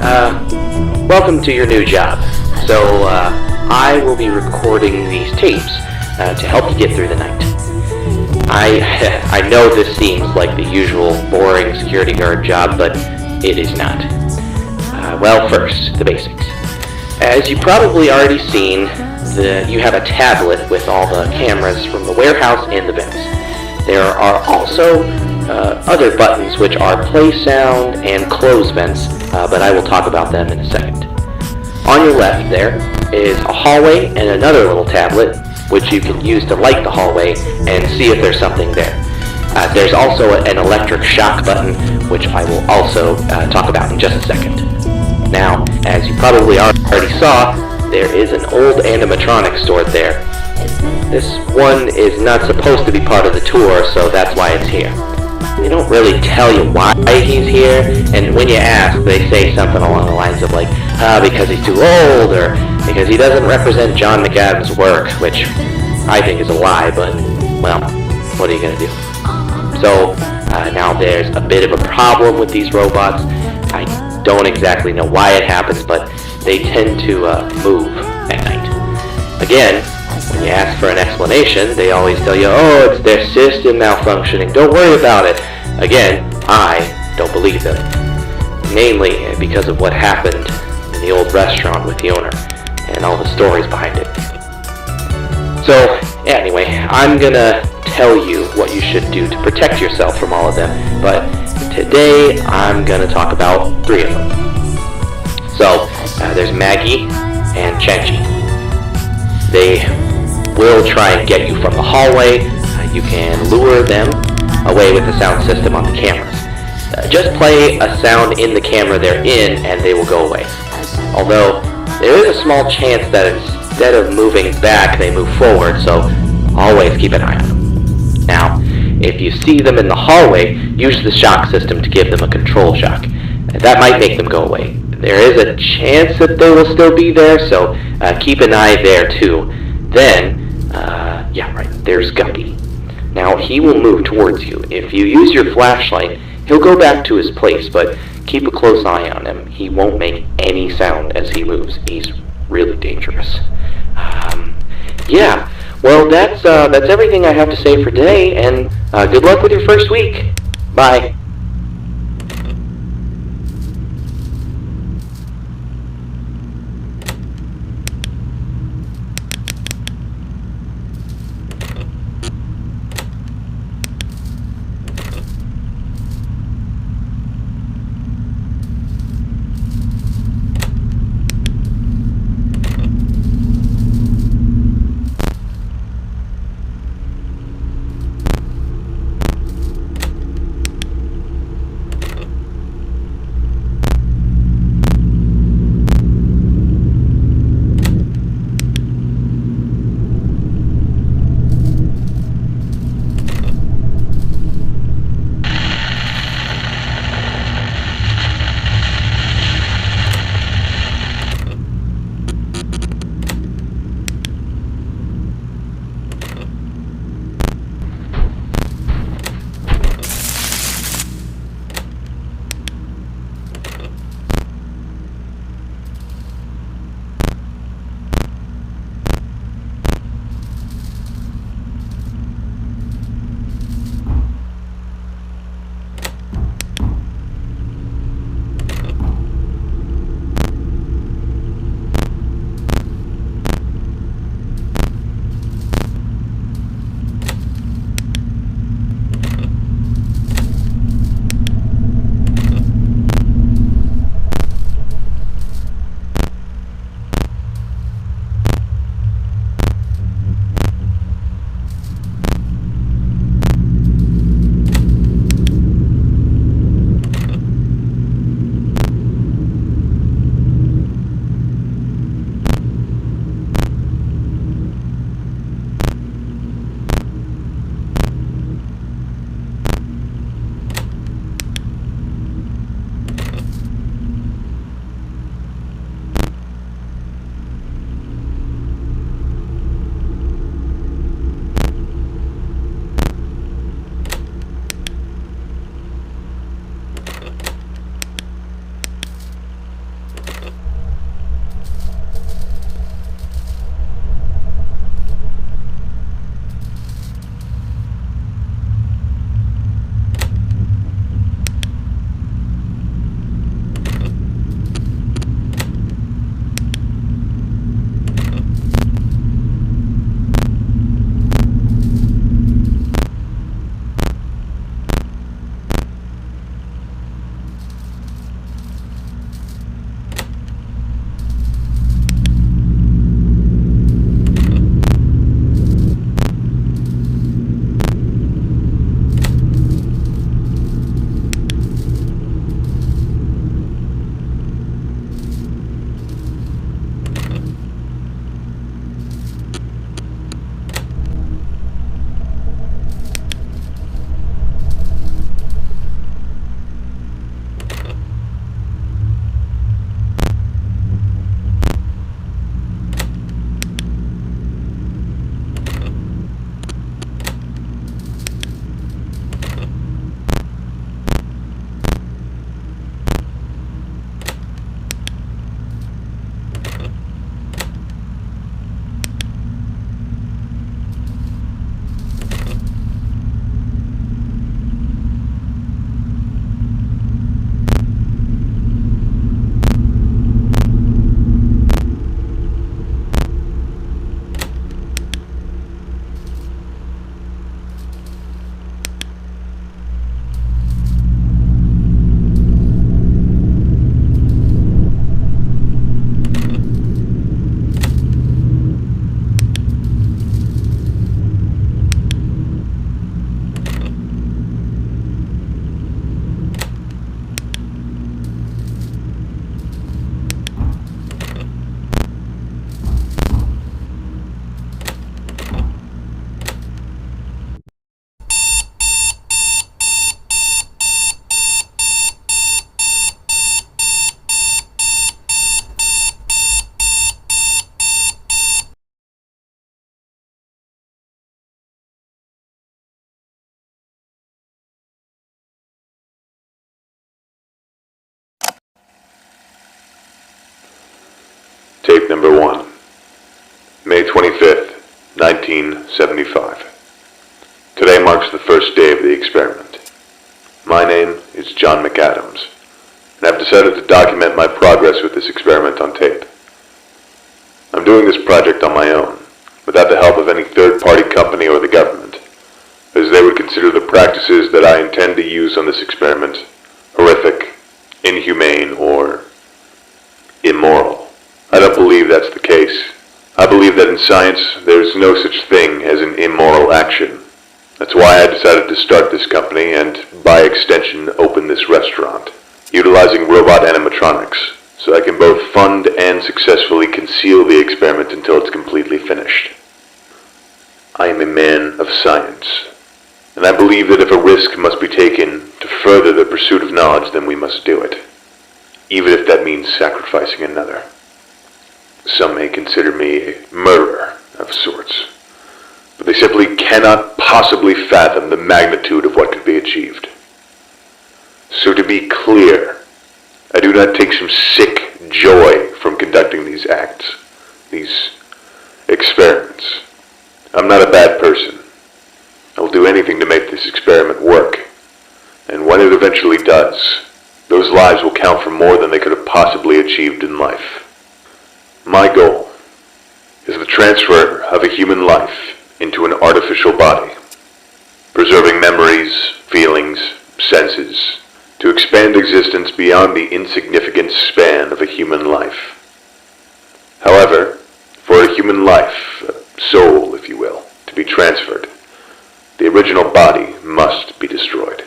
Welcome to your new job. So, I will be recording these tapes to help you get through the night. I know this seems like the usual boring security guard job, but it is not. Well, first, the basics. As you've probably already seen, you have a tablet with all the cameras from the warehouse and the vents. There are also other buttons which are play sound and close vents, but I will talk about them in a second. On your left there is a hallway and another little tablet which you can use to light the hallway and see if there's something there. There's also an electric shock button which I will also talk about in just a second. Now, as you probably already saw, there is an old animatronic stored there. This one is not supposed to be part of the tour, so that's why it's here. They don't really tell you why he's here, and when you ask, they say something along the lines of like, because he's too old, or because he doesn't represent John McAdams' work, which I think is a lie, but, well, what are you going to do? So, now there's a bit of a problem with these robots. I don't exactly know why it happens, but they tend to move at night. Again, when you ask for an explanation, they always tell you, oh, it's their system malfunctioning, don't worry about it. Again, I don't believe them. Mainly because of what happened in the old restaurant with the owner, and all the stories behind it. So, anyway, I'm gonna tell you what you should do to protect yourself from all of them, but today I'm gonna talk about 3 of them. So, there's Maggie and Chenchi. They will try and get you from the hallway. You can lure them away with the sound system on the cameras. Just play a sound in the camera they're in and they will go away. Although, there is a small chance that instead of moving back, they move forward, so always keep an eye on them. Now, if you see them in the hallway, use the shock system to give them a control shock. That might make them go away. There is a chance that they will still be there, so keep an eye there too. Then, there's Guppy. Now, he will move towards you. If you use your flashlight, he'll go back to his place, but keep a close eye on him. He won't make any sound as he moves. He's really dangerous. Well, that's everything I have to say for today, and good luck with your first week. Bye. 1975. Today marks the first day of the experiment. My name is John McAdams, and I've decided to document my progress with this experiment on tape. I'm doing this project on my own, without the help of any third-party company or the government, as they would consider the practices that I intend to use on this experiment horrific, inhumane, or immoral. I don't believe that's the case. I believe that in science, there's no such thing as an immoral action. That's why I decided to start this company and, by extension, open this restaurant, utilizing robot animatronics, so I can both fund and successfully conceal the experiment until it's completely finished. I am a man of science, and I believe that if a risk must be taken to further the pursuit of knowledge, then we must do it, even if that means sacrificing another. Some may consider me a murderer of sorts, but they simply cannot possibly fathom the magnitude of what could be achieved. So to be clear, I do not take some sick joy from conducting these acts, these experiments. I'm not a bad person. I'll do anything to make this experiment work, and when it eventually does, those lives will count for more than they could have possibly achieved in life. My goal is the transfer of a human life into an artificial body, preserving memories, feelings, senses, to expand existence beyond the insignificant span of a human life. However, for a human life, a soul, if you will, to be transferred, the original body must be destroyed.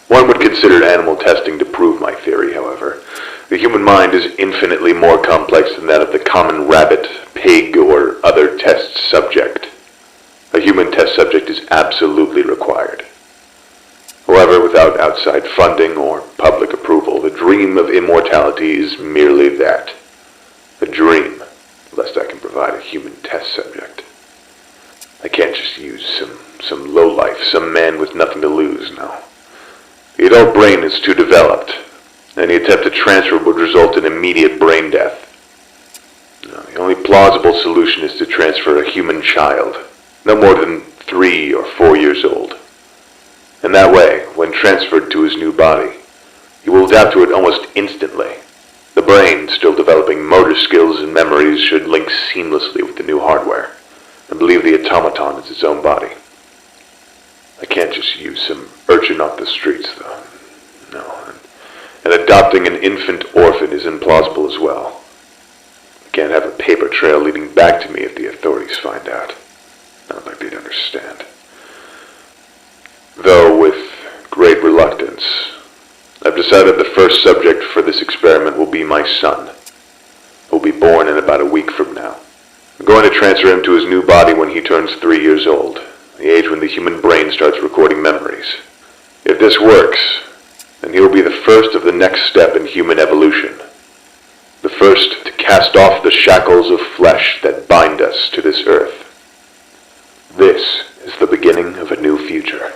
One would consider animal testing to prove my theory, however. The human mind is infinitely more complex than that of the common rabbit, pig, or other test subject. A human test subject is absolutely required. However, without outside funding or public approval, the dream of immortality is merely that. A dream, lest I can provide a human test subject. I can't just use some lowlife, some man with nothing to lose, no. The adult brain is too developed. Any attempt to transfer would result in immediate brain death. No, the only plausible solution is to transfer a human child, no more than 3 or 4 years old. And that way, when transferred to his new body, he will adapt to it almost instantly. The brain, still developing motor skills and memories, should link seamlessly with the new hardware, and believe the automaton is its own body. I can't just use some urchin off the streets, though. No. And adopting an infant orphan is implausible as well. I can't have a paper trail leading back to me if the authorities find out. I don't think they'd understand. Though with great reluctance, I've decided the first subject for this experiment will be my son, who will be born in about a week from now. I'm going to transfer him to his new body when he turns 3 years old, the age when the human brain starts recording memories. If this works, then he will be the first of the next step in human evolution. The first to cast off the shackles of flesh that bind us to this earth. This is the beginning of a new future.